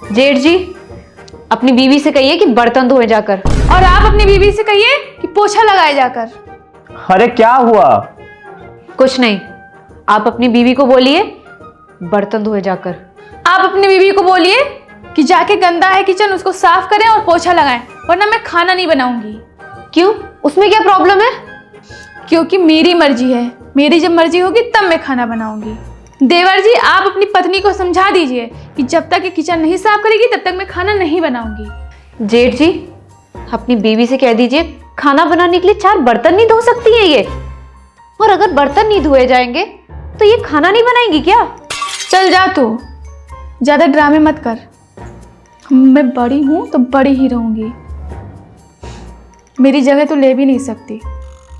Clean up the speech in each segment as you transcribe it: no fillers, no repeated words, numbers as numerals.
जेठ जी, अपनी बीवी से कहिए कि बर्तन धोए जाकर। और आप अपनी बीवी से कहिए कि पोछा लगाए जाकर। अरे क्या हुआ? कुछ नहीं, आप अपनी बीवी को बोलिए बर्तन धोए जाकर। आप अपनी बीवी को बोलिए कि जाके गंदा है किचन उसको साफ करें और पोछा लगाएं, वरना मैं खाना नहीं बनाऊंगी। क्यों, उसमें क्या प्रॉब्लम है? क्योंकि मेरी मर्जी है, मेरी जब मर्जी होगी तब मैं खाना बनाऊंगी। देवर जी, आप अपनी पत्नी को समझा दीजिए कि जब तक ये किचन नहीं साफ करेगी तब तक मैं खाना नहीं बनाऊंगी। जेठ जी, अपनी बीवी से कह दीजिए खाना बनाने के लिए 4 बर्तन नहीं धो सकती है ये। और अगर बर्तन नहीं धोए जाएंगे तो ये खाना नहीं बनाएंगी क्या? चल जा तू, ज्यादा ड्रामे मत कर। मैं बड़ी हूं तो बड़ी ही रहूंगी, मेरी जगह तो ले भी नहीं सकती।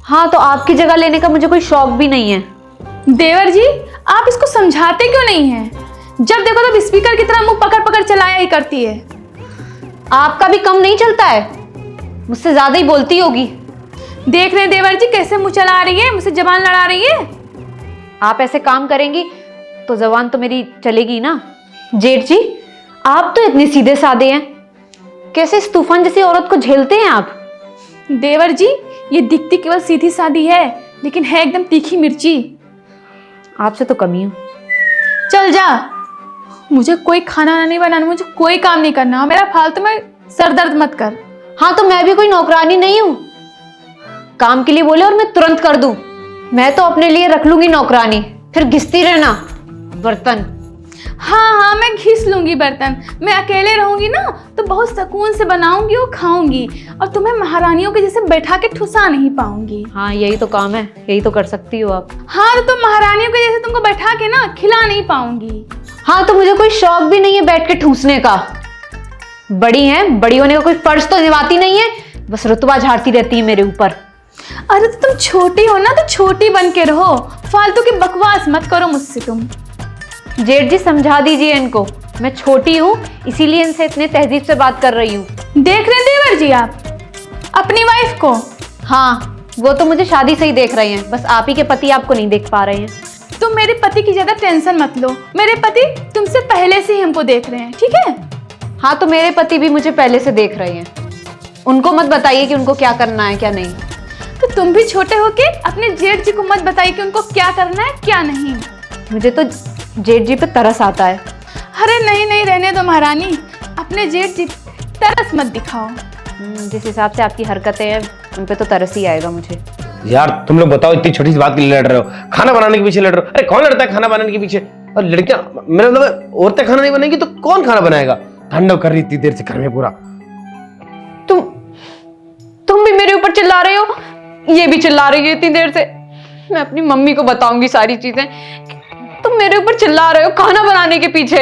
हाँ, तो आपकी जगह लेने का मुझे कोई शौक भी नहीं है। देवर जी, आप इसको समझाते क्यों नहीं हैं? जब देखो तब स्पीकर की तरह मुंह पकड़ पकड़ चलाया ही करती है। आपका भी कम नहीं चलता है, मुझसे ज्यादा ही बोलती होगी। देख रहे हैं देवर जी कैसे मुंह चला रही है, मुझसे जबान लड़ा रही है। आप ऐसे काम करेंगी तो जबान तो मेरी चलेगी ना। जेठ जी, आप तो इतने सीधे साधे हैं, कैसे इस तूफान जैसी औरत को झेलते हैं आप? देवर जी, ये दिखती केवल सीधी सादी है, लेकिन है एकदम तीखी मिर्ची। आपसे तो कमी हूं। चल जा, मुझे कोई खाना नहीं बनाना, मुझे कोई काम नहीं करना, मेरा फालतू में सर दर्द मत कर। हाँ, तो मैं भी कोई नौकरानी नहीं हूं, काम के लिए बोले और मैं तुरंत कर दूं। मैं तो अपने लिए रख लूंगी नौकरानी, फिर घिसती रहना बर्तन। हाँ, मैं घिस लूंगी बर्तन। मैं अकेले रहूंगी ना तो बहुत सुकून से बनाऊंगी और खाऊंगी, और तुम्हें महारानियों के जैसे बैठा के ठुसा नहीं पाऊंगी। हाँ, यही तो काम है, यही तो कर सकती हो आप। हाँ, तो तुम महारानियों के जैसे तुमको बैठा के ना खिला नहीं पाऊंगी। हाँ, तो मुझे कोई शौक भी नहीं है बैठ के ठूसने का। बड़ी हैं, बड़ी होने का कोई फर्ज तो निभाती नहीं है, बस रुतबा झाड़ती रहती है मेरे ऊपर। अरे तो तुम छोटी हो ना, तो छोटी बन के रहो, फालतू की बकवास मत करो मुझसे तुम। जेठ जी, समझा दीजिए इनको, मैं छोटी हूँ इसीलिए इनसे इतने तहजीब से बात कर रही हूँ। देख रहे हैं देवर जी आप अपनी वाइफ को? हाँ, वो तो मुझे शादी से ही देख रहे हैं, बस आप ही के पति आपको नहीं देख पा रहे हैं। तुम मेरे पति की ज्यादा टेंशन मत लो, मेरे पति तुमसे पहले से ही हमको देख रहे हैं, ठीक है? हाँ, तो मेरे पति भी मुझे पहले से देख रहे हैं, उनको मत बताइए कि उनको क्या करना है क्या नहीं। तो तुम भी छोटे होके अपने जेठ जी को मत बताइए कि उनको क्या करना है क्या नहीं। मुझे तो जेठ जी पे तरस आता है। अरे नहीं नहीं, रहने दो महारानी, अपने जेठ जी तरस मत दिखाओ। जिस हिसाब से आपकी हरकतें हैं उन पे तो तरस ही आएगा मुझे। यार तुम लोग बताओ, इतनी छोटी सी बात के लिए लड़ रहे हो, खाना बनाने के पीछे लड़ रहे हो। अरे कौन लड़ता है खाना बनाने के पीछे? और लड़कियां, मेरा मतलब औरतें खाना नहीं बनाएंगी तो कौन खाना बनाएगा? ठंडा कर रही इतनी देर से घर में पूरा। तुम भी मेरे ऊपर चिल्ला रहे हो, ये भी चिल्ला रही है इतनी देर से। मैं अपनी मम्मी को बताऊंगी सारी चीजें। तुम मेरे ऊपर चिल्ला रहे हो खाना बनाने के पीछे।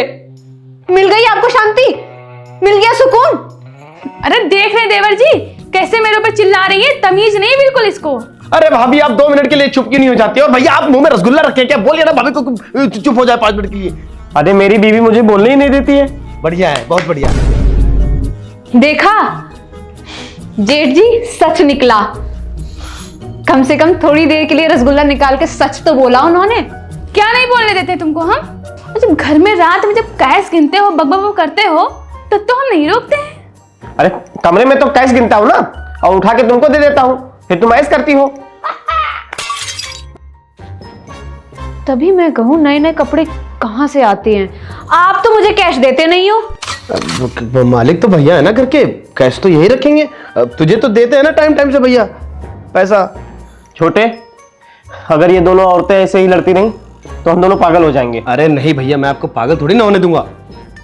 मिल गई आपको शांति, मिल गया सुकून। अरे देख रहे देवर जी कैसे मेरे ऊपर चिल्ला रही है, तमीज नहीं बिल्कुल इसको। अरे भाभी, आप 2 मिनट के लिए चुप क्यों नहीं हो जाती? और भैया, आप मुंह में रसगुल्ला रखे क्या? बोलिए ना भाभी को चुप हो जाए 5 मिनट के लिए। अरे मेरी बीवी मुझे बोलने ही नहीं देती है। बढ़िया है, बहुत बढ़िया। देखा जेठ जी, सच निकला। कम से कम थोड़ी देर के लिए रसगुल्ला निकाल के सच तो बोला उन्होंने। क्या नहीं बोलने देते तुमको हम? जब घर में रात में जब कैश गिनते हो, बकबक करते हो, तो हम नहीं रोकते हैं। अरे कमरे में तो कैश गिनता हूँ ना, और उठा के तुमको दे देता हूँ, फिर तुम ऐसे करती हो। तभी मैं कहूँ नए नए कपड़े कहाँ से आते हैं। आप तो मुझे कैश देते नहीं हो। मालिक तो भैया है ना घर के, कैश तो यही रखेंगे। तुझे तो देते हैं ना टाइम टाइम से भैया पैसा। छोटे, अगर ये दोनों औरतें ऐसे ही लड़ती नहीं तो हम दोनों पागल हो जाएंगे। अरे नहीं भैया, मैं आपको पागल थोड़ी ना होने दूंगा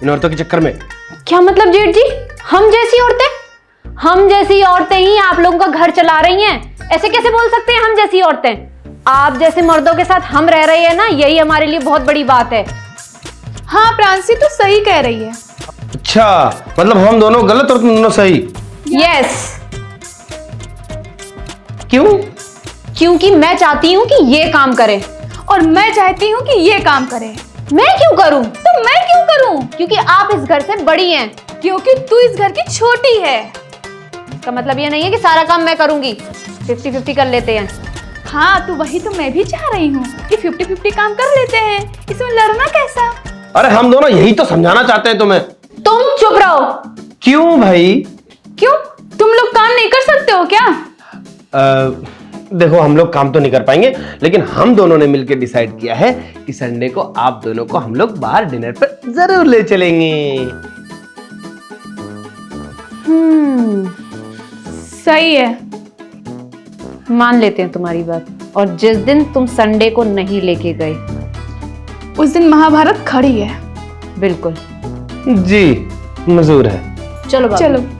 इन औरतों के चक्कर में। क्या मतलब जेठ जी, हम जैसी औरतें? हम जैसी औरतें ही आप लोगों का घर चला रही हैं। ऐसे कैसे बोल सकते हैं हम जैसी औरतें? आप जैसे मर्दों के साथ हम रह रहे हैं ना, यही हमारे लिए बहुत बड़ी बात है। हाँ, प्रांसी तो सही कह रही है। अच्छा, मतलब हम दोनों गलत और तुम दोनों सही? यस। क्यों? क्योंकि मैं चाहती हूँ कि ये काम करे और मैं चाहती हूँ कि ये काम करे। मैं क्यों करूँ? तो मैं क्यों करूँ? क्योंकि आप इस घर से बड़ी हैं। क्योंकि तू इस घर की छोटी है। इसका मतलब ये नहीं है कि सारा काम मैं करूंगी, 50-50 कर लेते हैं। हाँ, तो वही तो मैं भी चाह रही हूँ कि 50-50 काम कर लेते हैं, इसमें लड़ना कैसा? अरे हम दोनों यही तो समझाना चाहते हैं तुम्हें। तुम चुप रहो। क्यों भाई? क्यों, तुम लोग काम नहीं कर सकते हो क्या? देखो हम लोग काम तो नहीं कर पाएंगे, लेकिन हम दोनों ने मिलकर डिसाइड किया है कि संडे को आप दोनों को हम लोग बाहर डिनर पर जरूर ले चलेंगे। सही है। मान लेते हैं तुम्हारी बात। और जिस दिन तुम संडे को नहीं लेके गए, उस दिन महाभारत खड़ी है। बिल्कुल। जी मंजूर है। चलो बाबू। चलो।